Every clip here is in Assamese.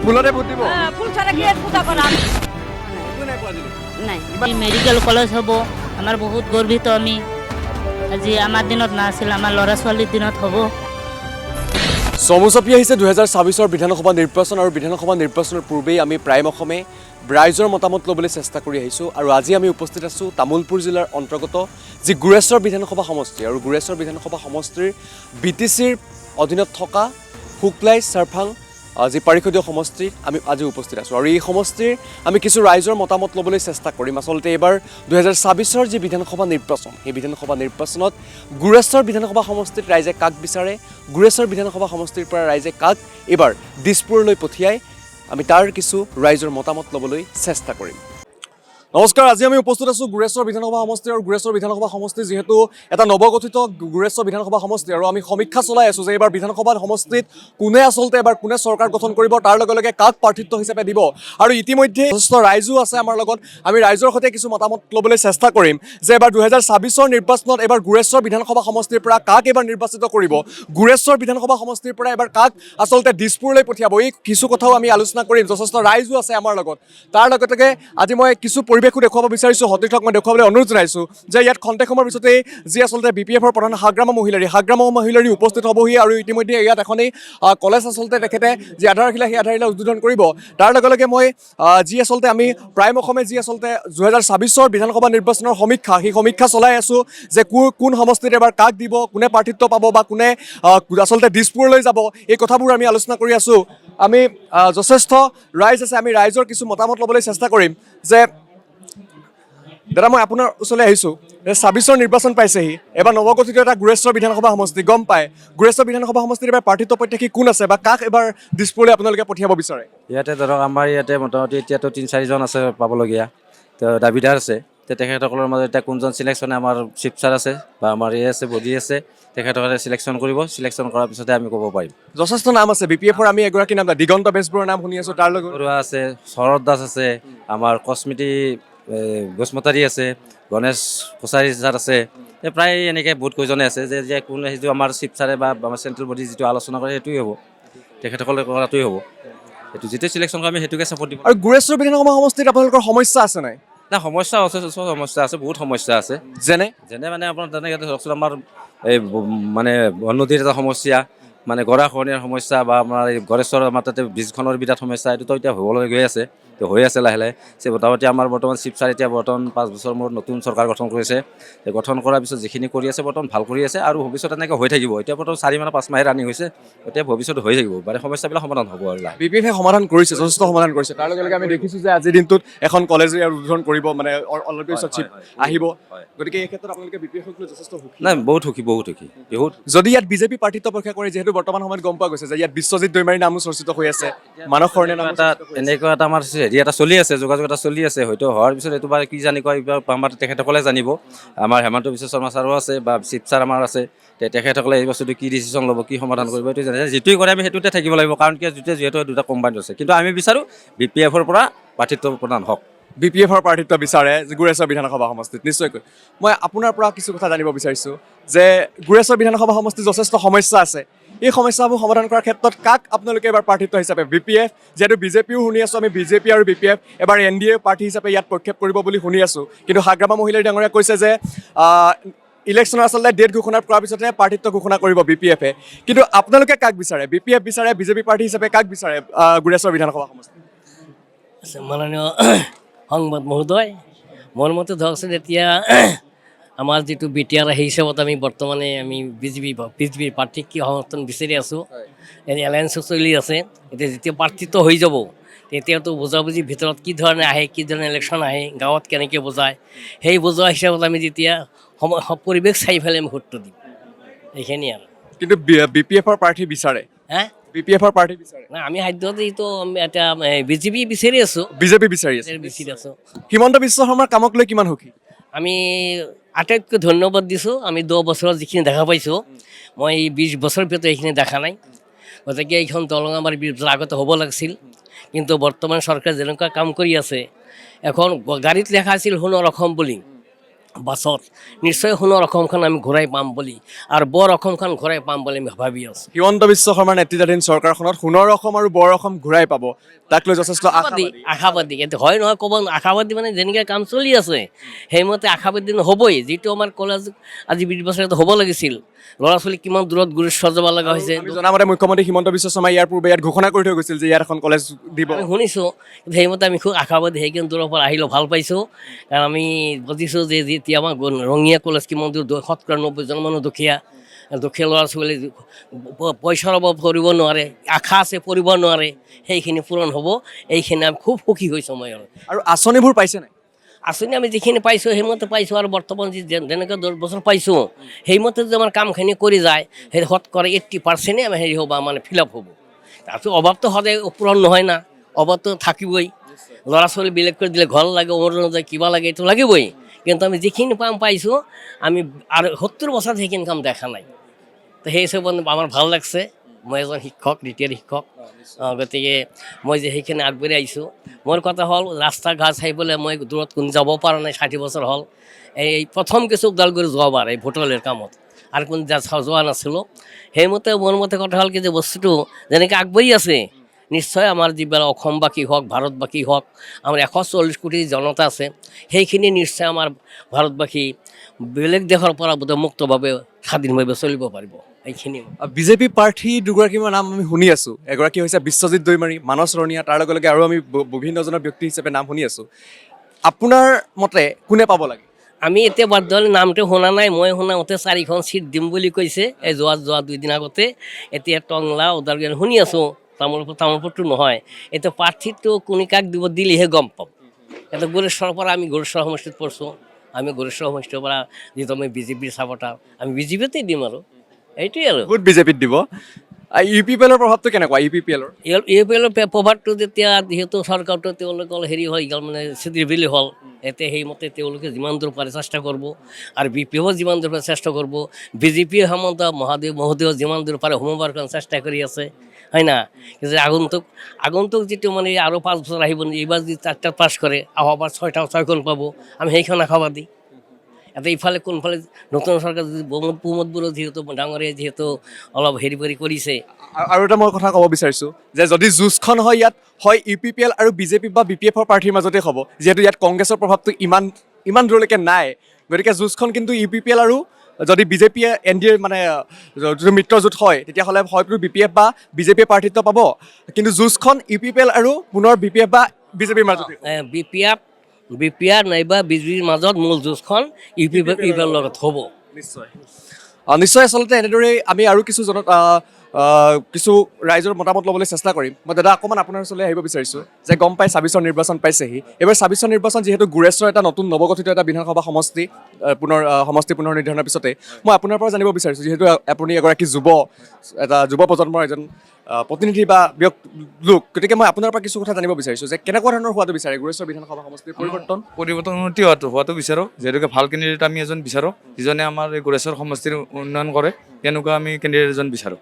ফুলতে ভোট দিব ফুল ছাড়া কি পূজা কৰা নাই মেডিকেল কলেজ হ'ব আমাৰ বহুত গৰ্বিত আমি আজি আমাৰ দিনত নাছিল আমাৰ ল'ৰা ছোৱালীৰ দিনত হ'ব চমু চাপি আহিছে 2024 বিধানসভা নিৰ্বাচন আৰু বিধানসভা নিৰ্বাচনৰ পূৰ্বেই আমি প্ৰায় অসমে ৰাইজৰ মতামত ল'বলৈ চেষ্টা কৰি আহিছোঁ আৰু আজি আমি উপস্থিত আছোঁ তামুলপুৰ জিলাৰ অন্তৰ্গত যি গুৰেশ্বৰ বিধানসভা সমষ্টি আৰু গুৰেশ্বৰ বিধানসভা সমষ্টিৰ BTCৰ অধীনত থকা শুক্লাই চাৰফাং যি পৰিষদীয় সমষ্টিত আমি আজি উপস্থিত আছোঁ আৰু এই সমষ্টিৰ আমি কিছু ৰাইজৰ মতামত ল'বলৈ চেষ্টা কৰিম আচলতে এইবাৰ 2024 যি বিধানসভা নিৰ্বাচন সেই বিধানসভা নিৰ্বাচনত গুৰেশ্বৰ বিধানসভা সমষ্টিত ৰাইজে কাক বিচাৰে গুৰেশ্বৰ বিধানসভা সমষ্টিৰ পৰা ৰাইজে কাক এইবাৰ দিছপুৰলৈ পঠিয়াই আমি তাৰ কিছু ৰাইজৰ মতামত ল'বলৈ চেষ্টা কৰিম নমস্কাৰ আজি আমি উপস্থিত আছোঁ গুৰেশ্বৰ বিধানসভা সমষ্টি আৰু গুৰেশ্বৰ বিধানসভা সমষ্টি যিহেতু এটা নৱগঠিত গুৰেশ্বৰ বিধানসভা সমষ্টি আৰু আমি সমীক্ষা চলাই আছোঁ যে এইবাৰ বিধানসভা সমষ্টিত কোনে আচলতে এবাৰ কোনে চৰকাৰ গঠন কৰিব তাৰ লগে লগে কাক প্ৰাৰ্থিত্ব হিচাপে দিব আৰু ইতিমধ্যে যথেষ্ট ৰাইজো আছে আমাৰ লগত আমি ৰাইজৰ সৈতে কিছু মতামত ল'বলৈ চেষ্টা কৰিম যে এবাৰ 2024 নিৰ্বাচনত এবাৰ গুৰেশ্বৰ বিধানসভা সমষ্টিৰ পৰা কাক এবাৰ নিৰ্বাচিত কৰিব গুৰেশ্বৰ বিধানসভা সমষ্টিৰ পৰা এবাৰ কাক আচলতে দিছপুৰলৈ পঠিয়াব এই কিছু কথাও আমি আলোচনা কৰিম যথেষ্ট ৰাইজো আছে আমাৰ লগত তাৰ লগতে আজি মই কিছু পৰিৱেশো দেখুৱাব বিচাৰিছোঁ সতীৰ্থক মই দেখুৱাবলৈ অনুৰোধ জনাইছোঁ যে ইয়াত খন্তেক সময়ৰ পিছতেই যি আচলতে BPFৰ প্ৰধান হাগ্ৰামা মহিলাৰী উপস্থিত হ'বহি আৰু ইতিমধ্যে ইয়াত এখনেই কলেজ আচলতে তেখেতে যি আধাৰশিলা সেই আধাৰশিলা উদ্বোধন কৰিব তাৰ লগে লগে মই যি আচলতে আমি প্ৰাইম অসমে যি আচলতে 2024 বিধানসভা নিৰ্বাচনৰ সেই সমীক্ষা চলাই আছোঁ যে কোন সমষ্টিত এবাৰ কাক দিব কোনে প্ৰাৰ্থিত্ব পাব বা কোনে আচলতে দিছপুৰলৈ যাব এই কথাবোৰ আমি আলোচনা কৰি আছোঁ আমি যথেষ্ট ৰাইজ আছে আমি ৰাইজৰ কিছু মতামত ল'বলৈ চেষ্টা কৰিম যে দাদা মই আপোনাৰ ওচৰলৈ আহিছোঁ 24 নিৰ্বাচন পাইছেহি এবাৰ নৱগঠিত এটা গুৰেশ্বৰ বিধানসভা সমষ্টি গম পায় গুৰেশ্বৰ বিধানসভা সমষ্টিত এবাৰ প্ৰাৰ্থিত্ব প্ৰত্যাশী কোন আছে বা কাক এবাৰ দিছপুৰলৈ আপোনালোকে পঠিয়াব বিচাৰে ইয়াতে ধৰক আমাৰ ইয়াতে মোটামুটি এতিয়াতো 3-4জন আছে পাবলগীয়া তো দাবীদাৰ আছে তেখেতসকলৰ মাজত এতিয়া কোনজন চিলেকশ্যনে আমাৰ চিফ ছাৰ আছে বা আমাৰ আছে বডি আছে তেখেতসকলে চিলেকশ্যন কৰিব চিলেকশ্যন কৰাৰ পিছতে আমি ক'ব পাৰিম যথেষ্ট নাম আছে BPFৰ আমি এগৰাকী নাম দিগন্ত বেজবৰুৱাৰ নাম শুনি আছোঁ তাৰ লগত বৰুৱা আছে শৰৎ দাস আছে আমাৰ কস্মিতি গোচমতাৰী আছে গণেশ কছাৰী ছাৰ আছে প্ৰায় এনেকৈ বহুত কেইজনে আছে যে কোন যিটো আমাৰ চিফ ছাৰে বা আমাৰ চেণ্ট্ৰেল বডি যিটো আলোচনা কৰে সেইটোৱে হ'ব তেখেতসকলে কৰাটোৱে হ'ব সেইটো যিটো চিলেকশ্যন কৰে আমি সেইটোকে ছাপৰ্ট দিম আৰু গুৰেশ্বৰ বিধানসভা সমষ্টিত আপোনালোকৰ সমস্যা আছে নাই সমস্যা আছে সমস্যা আছে বহুত সমস্যা আছে যেনে মানে আপোনাৰ তেনেকৈ ধৰকচোন আমাৰ এই মানে নদীৰ এটা সমস্যা মানে গৰাখহনীয়াৰ সমস্যা বা আমাৰ এই গড়েশ্বৰ আমাৰ তাতে ব্ৰিজখনৰ বিৰাট সমস্যা এইটোতো এতিয়া হ'বলৈ গৈ আছে তো হৈ আছে লাহে লাহে মোটামুটি আমাৰ বৰ্তমান চিফ ছাৰ এতিয়া বৰ্তমান 5 বছৰ মূৰত নতুন চৰকাৰ গঠন কৰিছে গঠন কৰাৰ পিছত যিখিনি কৰি আছে বৰ্তমান ভাল কৰি আছে আৰু ভৱিষ্যত এনেকৈ হৈ থাকিব এতিয়া বৰ্তমান 4-5 মাহে ৰানিং হৈছে এতিয়া ভৱিষ্যত হৈ থাকিব মানে সমস্যাবিলাক সমাধান হ'ব আৰু BPFে সমাধান কৰিছে যথেষ্ট সমাধান কৰিছে তাৰ লগে লগে আমি দেখিছোঁ যে আজিৰ দিনটোত এখন কলেজ উদ্বোধন কৰিব মানে অলৰেডি চিফ আহিব গতিকে এই ক্ষেত্ৰত আপোনালোকে BPFক লৈ যথেষ্ট সুখী নাই বহুত যদি ইয়াত বিজেপি প্ৰাৰ্থিত্ব পৰীক্ষা কৰে যিহেতু বৰ্তমান সময়ত গম পোৱা গৈছে যে ইয়াত বিশ্বজিৎ দৈমাৰীৰ নামো চৰ্চিত হৈ আছে মানস শৰণীয়া নাম এনেকুৱা এটা আমাৰ হেৰি এটা চলি আছে যোগাযোগ এটা চলি আছে হয়তো হোৱাৰ পিছত এইটো বাৰু কি জানি কয় আমাৰ তেখেতসকলে জানিব আমাৰ হেমন্ত বিশ্ব শৰ্মা ছাৰো আছে বা চিফ ছাৰ আমাৰ আছে তেখেতসকলে এই বস্তুটো কি ডিচিশ্যন ল'ব কি সমাধান কৰিব এইটো জানে যিটোৱে কৰে আমি সেইটোতে থাকিব লাগিব কাৰণ কি যিহেতু দুটা কম্বাইণ্ড আছে কিন্তু আমি বিচাৰোঁ BPFৰ পৰা প্ৰাৰ্থিত্ব প্ৰদান হওক BPFৰ প্ৰাৰ্থিত্ব বিচাৰে গুৰেশ্বৰ বিধানসভা সমষ্টিত নিশ্চয়কৈ মই আপোনাৰ পৰা কিছু কথা জানিব বিচাৰিছোঁ যে গুৰেশ্বৰ বিধানসভা সমষ্টিত যথেষ্ট সমস্যা আছে এই সমস্যাবোৰ সমাধান কৰাৰ ক্ষেত্ৰত কাক আপোনালোকে এবাৰ প্ৰাৰ্থিত্ব হিচাপে BPF যিহেতু বিজেপিও শুনি আছোঁ আমি BJP আৰু BPF এবাৰ NDA প্ৰাৰ্থী হিচাপে ইয়াত প্ৰক্ষেপ কৰিব বুলি শুনি আছোঁ কিন্তু হাগ্ৰামা মহিলাৰী ডাঙৰীয়াই কৈছে যে ইলেকশ্যনৰ আচলতে ডেট ঘোষণা কৰাৰ পিছতে প্ৰাৰ্থিত্ব ঘোষণা কৰিব BPFে কিন্তু আপোনালোকে কাক বিচাৰে BPF বিচাৰে BJP প্ৰাৰ্থী হিচাপে কাক বিচাৰে গুৰেশ্বৰ বিধানসভা সমষ্টি মাননীয় সংবাদ মহোদয় মোৰ মতে ধৰকচোন এতিয়া আমাৰ যিটো BTR সেই হিচাপত আমি বৰ্তমানে আমি বিজেপিৰ প্ৰাৰ্থীক কি সমৰ্থন বিচাৰি আছোঁ এনে এলায়েন্সো চলি আছে এতিয়া যেতিয়া প্ৰাৰ্থিত্ব হৈ যাব তেতিয়াতো বুজাবুজিৰ ভিতৰত কি ধৰণে আহে কি ধৰণে ইলেকশ্যন আহে গাঁৱত কেনেকৈ বুজায় সেই বুজোৱা হিচাপত আমি যেতিয়া পৰিৱেশ চাই পেলাই আমি ভোটটো দিম এইখিনিয়ে আৰু কিন্তু BPFৰ প্ৰাৰ্থী বিচাৰে BPFৰ প্ৰাৰ্থী বিচাৰে নাই আমি সাধ্যতে এইটো এটা বিজেপি বিচাৰি আছোঁ BJP বিচাৰি আছোঁ হিমন্ত বিশ্ব শৰ্মাৰ কামক লৈ কিমান সুখী আমি আটাইতকৈ ধন্যবাদ দিছোঁ আমি 10 বছৰত যিখিনি দেখা পাইছোঁ মই 20 বছৰৰ ভিতৰত এইখিনি দেখা নাই গতিকে এইখন দলং আমাৰ আগতে হ'ব লাগিছিল কিন্তু বৰ্তমান চৰকাৰে যেনেকুৱা কাম কৰি আছে এখন গাড়ীত লেখা আছিল সোণৰ অসম বুলি বাছত নিশ্চয় সোণৰ অসমখন আমি ঘূৰাই পাম বুলি আৰু বৰ অসমখন ঘূৰাই পাম বুলি আমি ভাবি আছোঁ। হিমন্ত বিশ্ব শৰ্মাৰ নেতৃত্বাধীন চৰকাৰখনত সোণৰ অসম আৰু বৰ অসম ঘূৰাই পাব, তাক লৈ যথেষ্ট আশাবাদী আশাবাদী কিন্তু হয় নহয় ক'ব আশাবাদী মানে যেনেকৈ কাম চলি আছে সেইমতে আশাবাদী হ'বই। যিটো আমাৰ কলেজ আজি 20 বছৰ হ'ব লাগিছিল, ল'ৰা ছোৱালী কিমান দূৰত গুৰুশ্বৰ যাব লগা হৈছে। আমি জনামতে মুখ্যমন্ত্ৰী হিমন্ত বিশ্ব শৰ্মাই ইয়াৰ পূৰ্বে ইয়াত ঘোষণা কৰি থৈ গৈছিল যে ইয়াত এখন কলেজ দিব। আমি শুনিছোঁ, কিন্তু সেইমতে আমি খুব আশাবাদী সেইখিনি দূৰৰ পৰা আহিলেও ভাল পাইছোঁ। কাৰণ আমি বুজিছোঁ যে যেতিয়া আমাৰ ৰঙিয়া কলেজ কিমান দূৰ 90% মানুহ দুখীয়া ল'ৰা ছোৱালী পইচাৰ অভাৱ কৰিব নোৱাৰে, আশা আছে পঢ়িব নোৱাৰে, সেইখিনি পূৰণ হ'ব। এইখিনি আমি খুব সুখী হৈছোঁ মই। আৰু আঁচনিবোৰ পাইছে নাই? আঁচনি আমি যিখিনি পাইছোঁ সেইমতে পাইছোঁ আৰু বৰ্তমান যেনেকৈ 10 বছৰ পাইছোঁ সেইমতে যদি আমাৰ কামখিনি কৰি যায় সেই শতকৰা 80% আমি হেৰি হ'ব মানে ফিল আপ হ'ব। তাৰপিছত অভাৱটো সদায় পূৰণ নহয় না, অভাৱটো থাকিবই। ল'ৰা ছোৱালী বেলেগ কৰি দিলে ঘৰ লাগে, অমৰনাথ কিবা লাগে, এইটো লাগিবই। কিন্তু আমি যিখিনি কাম পাইছোঁ আমি আৰু 70 বছৰত সেইখিনি কাম দেখা নাই। তো সেই হিচাপত আমাৰ ভাল লাগছে। মই এজন শিক্ষক, ৰিটায়াৰ্ড শিক্ষক, গতিকে মই যে সেইখিনি আগবাঢ়ি আহিছোঁ। মোৰ কথা হ'ল ৰাস্তা ঘাট চাইবলৈ মই দূৰত কোনো যাব পৰা নাই, 60 বছৰ হ'ল। এই প্ৰথম কিছু ওদালগুৰি যোৱাবাৰ এই ভোটলেৰ কামত আৰু কোনো যোৱা নাছিলোঁ। সেইমতে মোৰ মতে কথা হ'ল কি যে বস্তুটো যেনেকৈ আগবাঢ়ি আছে নিশ্চয় আমাৰ যিবিলাক অসমবাসী হওক, ভাৰতবাসী হওক, আমাৰ 140 কোটি জনতা আছে, সেইখিনি নিশ্চয় আমাৰ ভাৰতবাসী বেলেগ দেশৰ পৰা বোধহয় মুক্তভাৱে স্বাধীনভাৱে চলিব পাৰিব। এইখিনি বিজেপি প্ৰাৰ্থী দুগৰাকীমান নাম আমি শুনি আছোঁ। এগৰাকী হৈছে বিশ্বজিৎ দৈমাৰী, মানস ৰঙীয়া, তাৰ লগে লগে আৰু আমি বিভিন্নজনৰ ব্যক্তি হিচাপে নাম শুনি আছোঁ। আপোনাৰ মতে কোনে পাব লাগে? আমি এতিয়া বৰ্তমান নামটো শুনা নাই। মই শুনা মতে 4খন চিট দিম বুলি কৈছে এই যোৱা 2 দিন আগতে। এতিয়া টংলা ওদালগুৰি শুনি আছোঁ, তামোলপুৰটো নহয়। এতিয়া প্ৰাৰ্থীটো কোনে কাক দিব দিলেহে গম পাম। এতিয়া গোৰেশ্বৰৰ পৰা আমি গোৰেশ্বৰ সমষ্টিত পঢ়ছোঁ। আমি গোৰেশ্বৰ সমষ্টিৰ পৰা যিহেতু আমি বিজেপিৰ চাপৰ্টাৰ, আমি বিজেপিতে দিম আৰু এইটোৱে আৰু। বহুত বিজেপিত দিব। ইউ পি পি এলৰ প্ৰভাৱটো কেনেকুৱা? ইউ পি পি এলৰ ইউ পি এলৰ প্ৰভাৱটো যেতিয়া যিহেতু চৰকাৰটো তেওঁলোকৰ হেৰি হৈ গ'ল মানে চিডিবিলি হ'ল, এতিয়া সেইমতে তেওঁলোকে যিমান দূৰ পাৰে চেষ্টা কৰিব আৰু বি পি এফো যিমান দূৰ পাৰে চেষ্টা কৰিব। বিজেপিয়ে হেমন্ত মহোদয় যিমান দূৰ পাৰে সোমবাৰ কাৰণে চেষ্টা কৰি আছে, হয় না? কিন্তু আগন্তুক যিটো মানে আৰু 5 বছৰ আহিব, এইবাৰ যদি 4টাত পাছ কৰে অহাবাৰ 6খন পাব। আমি সেইখন আশাবাদী। এতিয়া ইফালে কোনফালে নতুন চৰকাৰ যদি প্ৰমোদবোৰো যিহেতু ডাঙৰীয়া যিহেতু অলপ হেৰি কৰিছে। আৰু এটা মই কথা ক'ব বিচাৰিছোঁ যে যদি যুঁজখন হয় ইয়াত হয় ইউ পি পি এল আৰু বিজেপি বা বি পি এফৰ প্ৰাৰ্থীৰ মাজতে হ'ব, যিহেতু ইয়াত কংগ্ৰেছৰ প্ৰভাৱটো ইমান দূৰলৈকে নাই। গতিকে যুঁজখন কিন্তু ইউ পি পি এল আৰু যদি বিজেপিয়ে এন ডি এৰ মানে যিটো মিত্ৰজোঁট হয় তেতিয়াহ'লে হয়তো বি পি এফ বা বিজেপিয়ে প্ৰাৰ্থিত্ব পাব। কিন্তু যুঁজখন ইউ পি পি এল আৰু পুনৰ বি পি এফ বা বিজেপিৰ মাজতে। বি পি আৰ নাইবা বিজেপিৰ মাজত মূল যুঁজখন ইউ পি পি এলৰ লগত হ'ব। নিশ্চয় আচলতে এনেদৰেই আমি আৰু কিছু ৰাইজৰ মতামত ল'বলৈ চেষ্টা কৰিম। মই দাদা অকণমান আপোনাৰ ওচৰলৈ আহিব বিচাৰিছোঁ যে গম পাই 26ৰ নিৰ্বাচন পাইছেহি। এইবাৰ 26ৰ নিৰ্বাচন যিহেতু গোৰেশ্বৰ এটা নতুন নৱগঠিত এটা বিধানসভা সমষ্টি পুনৰ নিৰ্ধাৰণৰ পিছতে মই আপোনাৰ পৰা জানিব বিচাৰিছোঁ, যিহেতু আপুনি এগৰাকী যুৱ প্ৰজন্মৰ এজন প্ৰতিনিধি বা লোক, গতিকে মই আপোনাৰ পৰা কিছু কথা জানিব বিচাৰিছোঁ যে কেনেকুৱা ধৰণৰ হোৱাটো বিচাৰে গোৰেশ্বৰ বিধানসভা সমষ্টিৰ পৰিৱৰ্তন উন্নতি হোৱাটো বিচাৰোঁ। যিহেতুকে ভাল কেণ্ডিডেট আমি এজন বিচাৰোঁ, যিজনে আমাৰ এই গোৰেশ্বৰ সমষ্টিৰ উন্নয়ন কৰে, তেনেকুৱা আমি কেণ্ডিডেট এজন বিচাৰোঁ।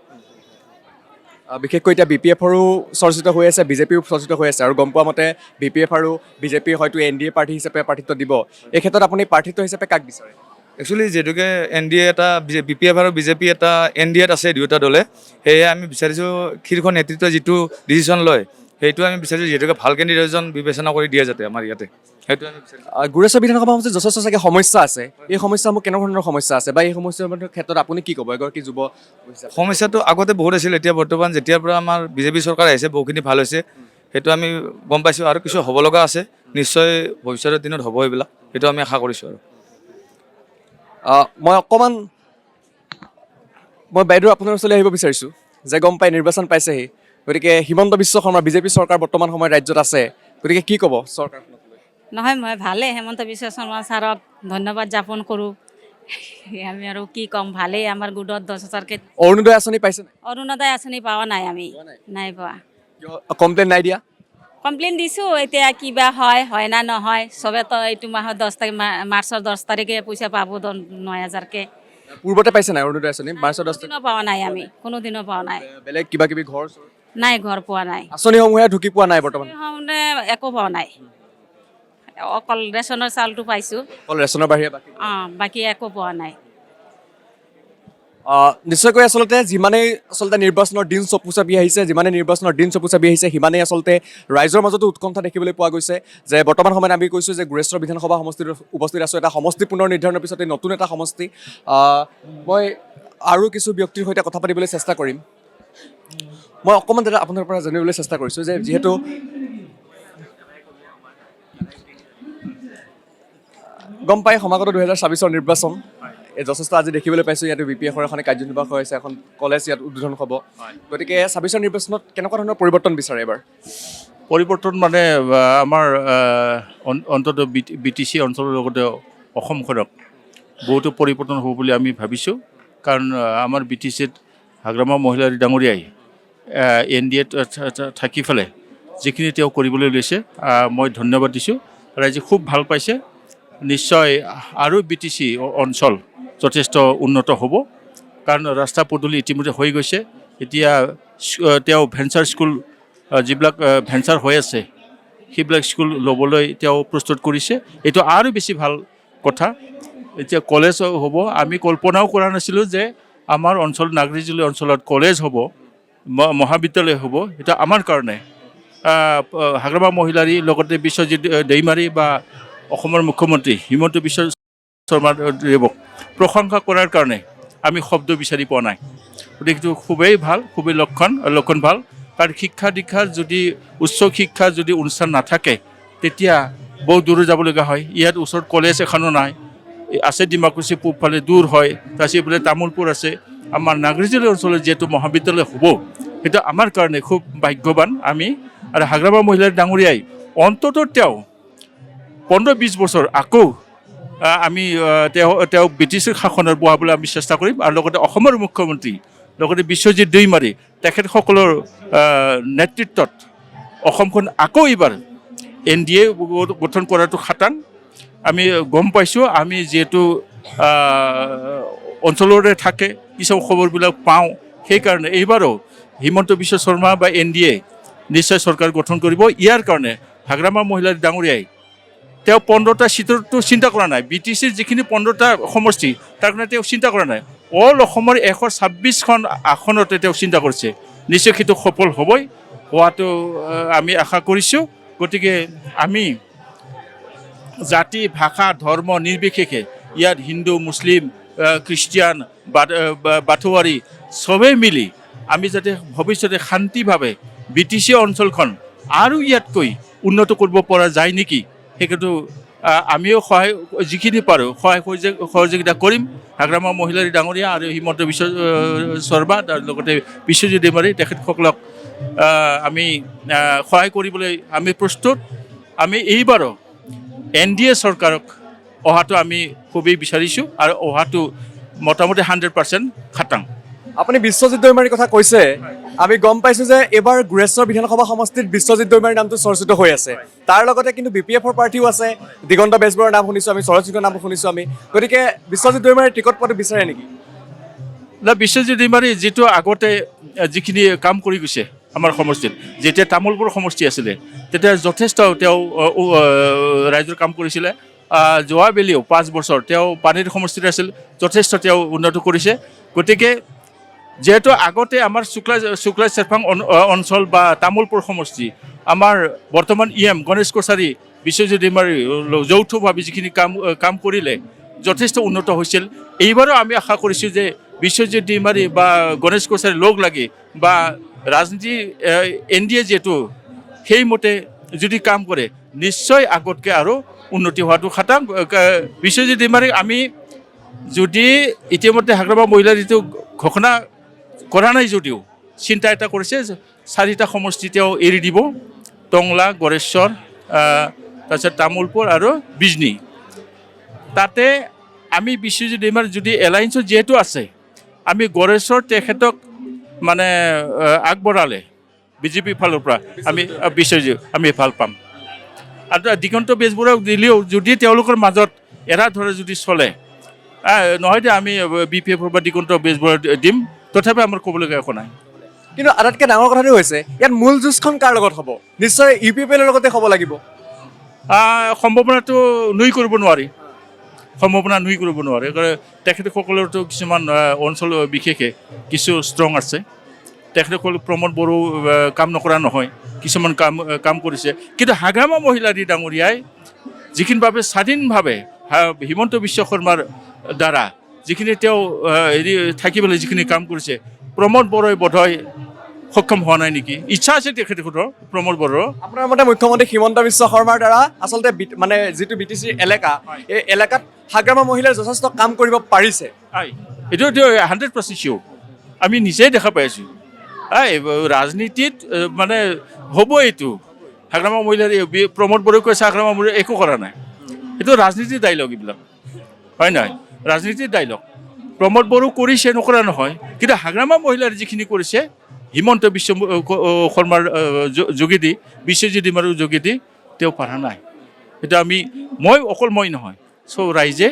বিশেষকৈ এতিয়া বি পি এফৰো চৰ্চিত হৈ আছে, বিজেপিও চৰ্চিত হৈ আছে আৰু গম পোৱা মতে বি পি এফ আৰু বিজেপি হয়তো এন ডি এ প্ৰাৰ্থী হিচাপে প্ৰাৰ্থিত্ব দিব। এই ক্ষেত্ৰত আপুনি প্ৰাৰ্থিত্ব হিচাপে কাক বিচাৰে? একচুৱেলি যিহেতুকে এন ডি এ এটা বি পি এফ আৰু বিজেপি এটা এন ডি এত আছে দুয়োটা দলে, সেয়ে আমি বিচাৰিছোঁ শীৰ্ষ নেতৃত্বই যিটো ডিচিশ্যন লয় সেইটো আমি বিচাৰিছোঁ যিহেতুকে ভাল কেণ্ডিডেট এজন বিবেচনা কৰি দিয়ে যাতে আমাৰ ইয়াতে, সেইটো আমি বিচাৰিছোঁ। গোৰেশ্বৰ বিধানসভা সমষ্টিত যথেষ্ট চাগে সমস্যা আছে। এই সমস্যাসমূহ কেনেকুৱা ধৰণৰ সমস্যা আছে বা এই সমস্যাসমূহৰ ক্ষেত্ৰত আপুনি কি ক'ব এগৰাকী যুৱ হিচাপে? সমস্যাটো আগতে বহুত আছিল, এতিয়া বৰ্তমান যেতিয়াৰ পৰা আমাৰ বিজেপি চৰকাৰ আহিছে বহুখিনি ভাল হৈছে, সেইটো আমি গম পাইছোঁ। আৰু কিছু হ'ব লগা আছে, নিশ্চয় ভৱিষ্যতৰ দিনত হ'ব এইবিলাক, সেইটো আমি আশা কৰিছোঁ। আৰু মই বাইদেউ আপোনাৰ ওচৰলৈ আহিব বিচাৰিছোঁ যে গম পাই নিৰ্বাচন পাইছেহি, গতিকে হিমন্ত বিশ্ব শৰ্মা বিজেপি চৰকাৰ বৰ্তমান সময়ত ৰাজ্যত আছে, গতিকে কি ক'ব চৰকাৰখনক লৈ? নহয় মই ভালেই হেমন্ত বিশ্ব শৰ্মা ছাৰক ধন্যবাদ জ্ঞাপন কৰোঁ। আমি আৰু কি ক'ম, ভালেই আমাৰ গোটত 10,000কে অৰুণোদয় আঁচনি পাইছে নাই? অৰুণোদয় আঁচনি পোৱা নাই, আমি নাই পোৱা। কমপ্লেইন নাই দিয়া? কমপ্লেইন দিছোঁ, এতিয়া কিবা হয় না নহয়। চবেতো এইটো মাহৰ 10 তাৰিখ মাৰ্চৰ 10 তাৰিখে পইচা পাব 9,000কে। পূৰ্বতে পাইছে নাই অৰুণোদয় আঁচনি? মাৰ্চৰ 10 কোনোদিনো পোৱা নাই, আমি কোনোদিনো পোৱা নাই। বেলেগ কিবা কিবি ঘৰ নাই, ঘৰ পোৱা নাই, আঁচনিসমূহে ঢুকি পোৱা নাই বৰ্তমান? একো পোৱা নাই। অকল ৰেচনৰ চাউলটো পাইছোঁ। অকল ৰেচনৰ বাহিৰে বাকী বাকী একো পোৱা নাই। নিশ্চয়কৈ আচলতে যিমানেই আচলতে নিৰ্বাচনৰ দিন চকু চাপি আহিছে, সিমানেই আচলতে ৰাইজৰ মাজতো উৎকণ্ঠা দেখিবলৈ পোৱা গৈছে যে বৰ্তমান সময়ত আমি কৈছোঁ যে গুৰেশ্বৰ বিধানসভা সমষ্টিত উপস্থিত আছোঁ। এটা সমষ্টি পুনৰ নিৰ্ধাৰণৰ পিছতে নতুন এটা সমষ্টি। মই আৰু কিছু ব্যক্তিৰ সৈতে কথা পাতিবলৈ চেষ্টা কৰিম। মই অকণমান দাদা আপোনাৰ পৰা জানিবলৈ চেষ্টা কৰিছোঁ যে যিহেতু গম পাই সমাগত 2024 নিৰ্বাচন যথেষ্ট আজি দেখিবলৈ পাইছোঁ। ইয়াতে BPF-ৰ এখন কাৰ্যনিৰ্বাহ হৈছে, এখন কলেজ ইয়াত উদ্বোধন হ'ব। গতিকে 26 নিৰ্বাচনত কেনেকুৱা ধৰণৰ পৰিৱৰ্তন বিচাৰে এবাৰ? পৰিৱৰ্তন মানে আমাৰ অন্তত BTC অঞ্চলৰ লগতে অসমখনক বহুতো পৰিৱৰ্তন হ'ব বুলি আমি ভাবিছোঁ। কাৰণ আমাৰ BTCত হাগ্ৰামা মহিলাৰী ডাঙৰীয়াই NDAত থাকি পেলাই যিখিনি তেওঁ কৰিবলৈ লৈছে মই ধন্যবাদ দিছোঁ। ৰাইজে খুব ভাল পাইছে। নিশ্চয় আৰু BTC অঞ্চল যথেষ্ট উন্নত হ'ব। কাৰণ ৰাস্তা পদূলি ইতিমধ্যে হৈ গৈছে। এতিয়া তেওঁ ভেঞ্চাৰ স্কুল যিবিলাক ভেঞ্চাৰ হৈ আছে সেইবিলাক স্কুল ল'বলৈ তেওঁ প্ৰস্তুত কৰিছে। এইটো আৰু বেছি ভাল কথা। এতিয়া কলেজ হ'ব, আমি কল্পনাও কৰা নাছিলোঁ যে আমাৰ অঞ্চল নাগৰিজুলি অঞ্চলত কলেজ হ'ব, মহাবিদ্যালয় হ'ব। এটা আমাৰ কাৰণে হাগ্ৰামা মহিলাৰী লগতে বিশ্বজিৎ দৈমাৰী বা অসমৰ মুখ্যমন্ত্ৰী হিমন্ত বিশ্ব শৰ্মা দেৱক প্ৰশংসা কৰাৰ কাৰণে আমি শব্দ বিচাৰি পোৱা নাই। গতিকে এইটো খুবেই ভাল, খুবেই লক্ষণ ভাল। কাৰণ শিক্ষা দীক্ষাৰ যদি উচ্চ শিক্ষাৰ যদি অনুষ্ঠান নাথাকে তেতিয়া বহু দূৰ যাবলগীয়া হয়। ইয়াত ওচৰত কলেজ এখনো নাই, আছে ডিমাকুচি পূবফালে দূৰ হয়, তাৰপিছত এইফালে তামোলপুৰ আছে। আমাৰ নাগৰিজুলি অঞ্চলত যিহেতু মহাবিদ্যালয় হ'ব সেইটো আমাৰ কাৰণে খুব ভাগ্যৱান আমি। আৰু হাগ্ৰামা মহিলাৰ ডাঙৰীয়াই অন্ততঃ তেওঁ 15-20 বছৰ আকৌ আমি তেওঁক BTCৰ শাসনত বহাবলৈ আমি চেষ্টা কৰিম। আৰু লগতে অসমৰ মুখ্যমন্ত্ৰী লগতে বিশ্বজিৎ দৈমাৰী তেখেতসকলৰ নেতৃত্বত অসমখন আকৌ এইবাৰ NDA গঠন কৰাটো খাটাং। আমি গম পাইছোঁ, আমি যিহেতু অঞ্চলৰে থাকে কিছু খবৰবিলাক পাওঁ। সেইকাৰণে এইবাৰো হিমন্ত বিশ্ব শৰ্মা বা NDA নিশ্চয় চৰকাৰ গঠন কৰিব। ইয়াৰ কাৰণে হাগ্ৰামা মহিলাৰ ডাঙৰীয়াই তেওঁ 15টা চিটৰটো চিন্তা কৰা নাই। BTCৰ যিখিনি 15টা সমষ্টি তাৰ কাৰণে তেওঁ চিন্তা কৰা নাই। অল অসমৰ 126খন আসনতে তেওঁ চিন্তা কৰিছে। নিশ্চয় সেইটো সফল হ'বই, হোৱাটো আমি আশা কৰিছোঁ। গতিকে আমি জাতি ভাষা ধৰ্ম নিৰ্বিশেষে ইয়াত হিন্দু মুছলিম খ্ৰীষ্টিয়ান বাথৌৱাৰী চবেই মিলি আমি যাতে ভৱিষ্যতে শান্তিভাৱে BTC অঞ্চলখন আৰু ইয়াতকৈ উন্নত কৰিব পৰা যায় নেকি, সেইটো আমিও যিখিনি পাৰোঁ সহযোগিতা কৰিম। হাগ্ৰামা মহিলাৰী ডাঙৰীয়া আৰু হিমন্ত বিশ্ব শৰ্মা তাৰ লগতে বিশ্বজিৎ দৈমাৰী তেখেতসকলক আমি সহায় কৰিবলৈ আমি প্ৰস্তুত। আমি এইবাৰো NDA চৰকাৰক অহাটো আমি খুবেই বিচাৰিছোঁ আৰু অহাটো মোটামুটি 100% খাটাং। আপুনি বিশ্বজিৎ দৈমাৰীৰ কথা কৈছে, আমি গম পাইছোঁ যে এইবাৰ গুৰেশ্বৰ বিধানসভা সমষ্টিত বিশ্বজিৎ দৈমাৰীৰ নামটো চৰ্চিত হৈ আছে। তাৰ লগতে কিন্তু BPF-ৰ প্ৰাৰ্থীও আছে, দিগন্ত বেজবৰুৱাৰ নাম শুনিছোঁ আমি, শৰৎ সিঙৰ নাম শুনিছোঁ আমি। গতিকে বিশ্বজিৎ দৈমাৰীৰ টিকট পোৱাটো বিচাৰে নেকি? বিশ্বজিৎ দৈমাৰী যিটো আগতে যিখিনি কাম কৰি গৈছে আমাৰ সমষ্টিত, যেতিয়া তামোলপুৰ সমষ্টি আছিলে তেতিয়া যথেষ্ট তেওঁ ৰাইজৰ কাম কৰিছিলে। যোৱাবেলিও 5 বছৰ তেওঁ পানীৰ সমষ্টিত আছিল, যথেষ্ট তেওঁ উন্নত কৰিছে। গতিকে যিহেতু আগতে আমাৰ শুক্লা চেৰফাং অঞ্চল বা তামোলপুৰ সমষ্টি আমাৰ বৰ্তমান EM গণেশ কছাৰী বিশ্বজিৎ দৈমাৰী যৌথভাৱে যিখিনি কাম কৰিলে যথেষ্ট উন্নত হৈছিল। এইবাৰো আমি আশা কৰিছোঁ যে বিশ্বজিৎ দৈমাৰী বা গণেশ কছাৰী লগ লাগি বা ৰাজনীতি NDA যিহেতু সেইমতে যদি কাম কৰে নিশ্চয় আগতকৈ আৰু উন্নতি হোৱাটো খাটাং। বিশ্বজিৎ দৈমাৰীক আমি যদি ইতিমধ্যে হাগ্ৰামা মহিলাৰীটো ঘোষণা কৰা নাই যদিও চিন্তা এটা কৰিছে, 4টা সমষ্টি তেওঁ এৰি দিব, টংলা গড়েশ্বৰ তাৰপিছত তামোলপুৰ আৰু বিজনী। তাতে আমি বিশ্বজিৎ দৈমাৰী যদি এলায়েন্সত যিহেতু আছে আমি গড়েশ্বৰ তেখেতক মানে আগবঢ়ালে BJP ফালৰ পৰা আমি বিশ্বজিৎ আমি ভাল পাম। আৰু দিগন্ত বেজবৰুৱাক দিলেও যদি তেওঁলোকৰ মাজত এৰা ধৰা যদি চলে নহয় যে আমি BPF-ৰ পৰা দিগন্ত বেজবৰুৱাক দিম, তথাপি আমাৰ ক'বলগীয়া একো নাই। কিন্তু আটাইতকৈ ডাঙৰ কথাটো হৈছে ইয়াত মূল যুঁজখন কাৰ লগত হ'ব? নিশ্চয় UPPL লগতে হ'ব লাগিব। সম্ভাৱনাটো নুই কৰিব নোৱাৰি কাৰণ তেখেতসকলৰতো কিছুমান অঞ্চল বিশেষে কিছু ষ্ট্ৰং আছে। তেখেতসকল প্ৰমোদ বড়ো কাম নকৰা নহয়, কিছুমান কাম কৰিছে। কিন্তু হাগ্ৰামা মহিলাৰী ডাঙৰীয়াই যিখিনিভাৱে স্বাধীনভাৱে হিমন্ত বিশ্ব শৰ্মাৰ দ্বাৰা যিখিনি তেওঁ থাকি পেলাই যিখিনি কাম কৰিছে, প্ৰমোদ বড়োই বোধহয় সক্ষম হোৱা নাই নেকি? ইচ্ছা আছিল তেখেতসকলৰ প্ৰমোদ বড়োৰ। আপোনাৰ মতে মুখ্যমন্ত্ৰী হিমন্ত বিশ্ব শৰ্মাৰ দ্বাৰা আচলতে মানে যিটো BTCৰ এলেকা, এই এলেকাত হাগ্ৰামা মহিলাই যথেষ্ট কাম কৰিব পাৰিছে। এইটো 100% চিয়'ৰ, আমি নিজেই দেখা পাই আছোঁ। ৰাজনীতিত মানে হ'ব এইটো। হাগ্ৰামা মহিলাৰ প্ৰমোদ বড়োই কৈছে হাগ্ৰামা মহিলাই একো কৰা নাই, এইটো ৰাজনীতিৰ ডাইলগ এইবিলাক, হয় নহয়? ৰাজনীতিৰ ডাইলগ। প্ৰমোদ বড়ো কৰিছে, নকৰা নহয়, কিন্তু হাগ্ৰামা মহিলাৰ যিখিনি কৰিছে হিমন্ত বিশ্ব শৰ্মাৰ যোগেদি, বিশ্বজিৎ ডিমাৰৰ যোগেদি তেওঁ পাৰা নাই। এতিয়া অকল মই নহয়, চব ৰাইজে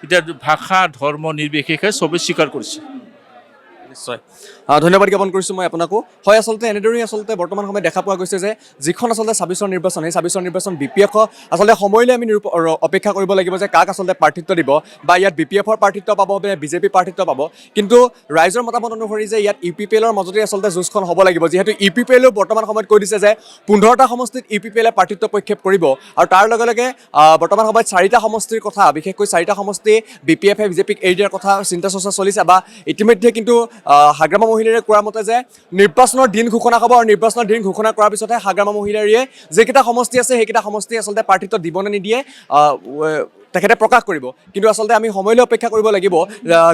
এতিয়া ভাষা ধৰ্ম নিৰ্বিশেষে চবেই স্বীকাৰ কৰিছে। নিশ্চয় ধন্যবাদ জ্ঞাপন কৰিছোঁ মই আপোনাকো। হয়, আচলতে এনেদৰেই আচলতে বৰ্তমান সময়ত দেখা পোৱা গৈছে যে যিখন আচলতে 26ৰ নিৰ্বাচন, সেই 26ৰ নিৰ্বাচন BPF আচলতে সময়লৈ আমি অপেক্ষা কৰিব লাগিব যে কাক আচলতে প্ৰাৰ্থিত্ব দিব, বা ইয়াত BPFৰ প্ৰাৰ্থিত্ব পাব নে BJP প্ৰাৰ্থিত্ব পাব। কিন্তু ৰাইজৰ মতামত অনুসৰি যে ইয়াত UPPLৰ মাজতে আচলতে যুঁজখন হ'ব লাগিব, যিহেতু UPPLও বৰ্তমান সময়ত কৈ দিছে যে 15টা সমষ্টিত UPPLে প্ৰাৰ্থিত্ব প্ৰক্ষেপ কৰিব, আৰু তাৰ লগে লগে বৰ্তমান সময়ত 4টা সমষ্টিৰ কথা, বিশেষকৈ 4টা সমষ্টি BPFে BJPক এৰি দিয়াৰ কথা চিন্তা চৰ্চা চলিছে, বা ইতিমধ্যে কিন্তু হাগ্ৰামা মহিলাৰীয়ে কোৱা মতে যে নিৰ্বাচনৰ দিন ঘোষণা হ'ব, আৰু নিৰ্বাচনৰ দিন ঘোষণা কৰাৰ পিছতহে হাগ্ৰামা মহিলাৰীয়ে যিকেইটা সমষ্টি আছে সেইকেইটা সমষ্টি আচলতে প্ৰাৰ্থিত্ব দিব নে নিদিয়ে তেখেতে প্ৰকাশ কৰিব। কিন্তু আচলতে আমি সময়লৈ অপেক্ষা কৰিব লাগিব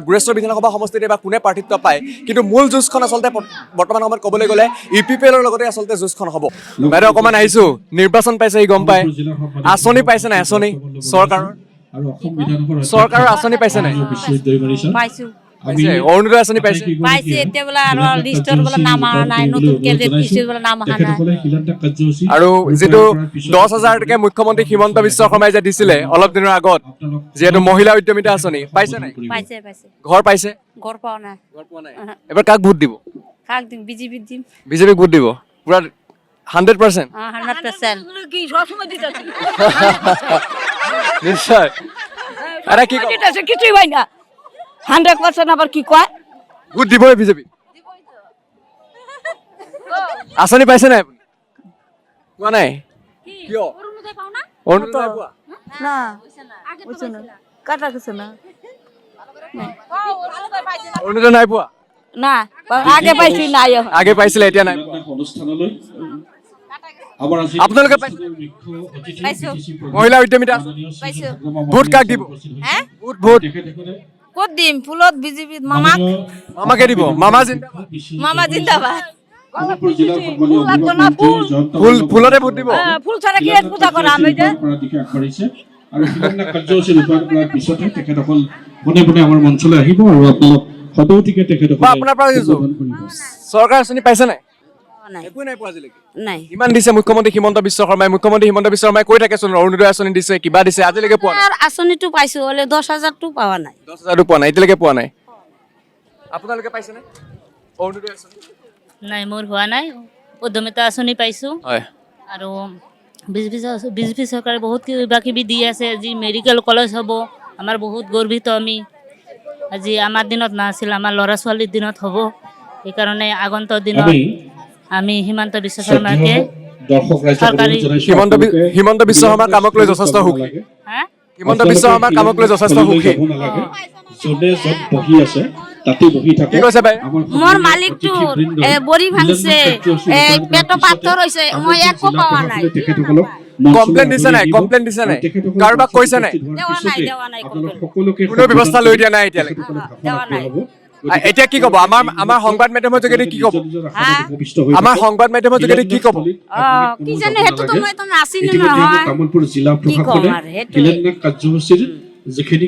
গুৰেশ্বৰ বিধানসভা সমষ্টিত বা কোনে প্ৰাৰ্থিত্ব পায়। কিন্তু মূল যুঁজখন আচলতে বৰ্তমান সময়ত ক'বলৈ গ'লে UPPLৰ লগতে আচলতে যুঁজখন হ'ব। বাইদেউ অকণমান আহিছোঁ, নিৰ্বাচন পাইছে গম পায়, আঁচনি পাইছে নাই? আঁচনি চৰকাৰৰ আঁচনি পাইছে নাই? পাইছোঁ, অৰুণোদয় আঁচনি পাইছে? পাইছে। এতিয়া বোলে আৰু লিষ্টত বোলে নাম অহা নাই, নতুনকৈ লিষ্টত বোলে নাম অহা নাই। আৰু যিটো 10,000 টকা মুখ্যমন্ত্ৰী হিমন্ত বিশ্ব শৰ্মাই যে দিছিলে অলপ দিনৰ আগত, যিহেতু মহিলা উদ্যমিতা আঁচনি, পাইছে নাই? পাইছে ঘৰ পাইছে? ঘৰ পোৱা নাই। এবাৰ কাক ভোট দিব? কাক দিম? BJPক দিম। BJPক ভোট দিব পুৰা 100%? 100%। নিশ্চয়। আৰে কি কিছুই হয় না, 100% আবাৰ কি কয়? ভোট দিবই BJP? আঁচনি পাইছে নাই আপুনি? পোৱা নাই? কিয়? অৰুণোদয় নাই পোৱা? না, কাটা গেছে না। অৰুণোদয় নাই পোৱা? না, আগে পাইছি নাই। আগে পাইছিলে, এতিয়া নাই পোৱা। আপোনালোকে পাইছে? মহিলা উদ্যমিতা ভোট কাক দিব? ভোট ক'ত দিম? ফুলত BJP মামাকে দিব? মামা জিন্দাবাদ। মামা জিন্দাবাদ। ফুলতে ভোট দিব? ফুল ছাড়া কি পূজা করা আমি যে আৰু বিভিন্ন কাৰ্যসূচী ৰূপায়ণ কৰাৰ পিছতে তেখেতসকল বনে বনে আমাৰ মঞ্চলৈ আহিব, আৰু আপোনালোক সদৌতিকে তেখেতসকল আপোনাৰ পৰা চৰকাৰ আঁচনি পাইছে নাই? একো নাই পোৱা আজিলৈকে। নাই। ইমান দিছে মুখ্যমন্ত্ৰী হিমন্ত বিশ্ব শৰ্মাই কৈ থাকেচোন অৰুণোদয় আঁচনি দিছে, কিবা দিছে, আজিলৈকে পোৱা নাই। আঁচনিটো পাইছো, হ'লে 10,000টো পোৱা নাই। 10,000টো পোৱা নাই, এতিয়ালৈকে পোৱা নাই। আপোনালোকে পাইছে নে অৰুণোদয় আঁচনি? নাই, মোৰ হোৱা নাই। উদ্যমিতা আঁচনি পাইছোঁ, হয়। আৰু BJP চৰকাৰে বহুত কিবা কিবি দি আছে। আজি মেডিকেল কলেজ হ'ব, আমাৰ বহুত গৰ্বিত আমি। আজি আমাৰ দিনত নাছিল, আমাৰ ল'ৰা ছোৱালীৰ দিনত হ'ব। সেইকাৰণে আগন্তুক দিনত আমি হিমন্ত বিশ্ব শৰ্মাকে হিমন্ত বিশ্ব শৰ্মাৰ কামক লৈ যথেষ্ট সুখী। হিমন্ত বিশ্ব শৰ্মাৰ কামক লৈ যথেষ্ট সুখী। কি কৈছে বাই? মোৰ মালিকটো বৰি ভাঙছে, পেট পাথৰ হৈছে, মই একো পোৱা নাই। কমপ্লেইন দিছে নাই? কমপ্লেইন দিছে নাই? কাৰোবাক কৈছে নাই? দেৱা নাই কমপ্লেইন। কোনো ব্যৱস্থা লৈ দিয়া নাই এতিয়ালৈকে? দেৱা নাই। এতিয়া কি ক'ব? আমাৰ সংবাদ মাধ্যমৰ যোগেদি কি ক'ব? আমাৰ সংবাদ মাধ্যমৰ যোগেদি কি ক'ব? কি জানে, সেইটোতো মই নাচিলো নহয়। তামোলপুৰ জিলা প্ৰশাসনে কাৰ্যসূচীৰ যিখিনি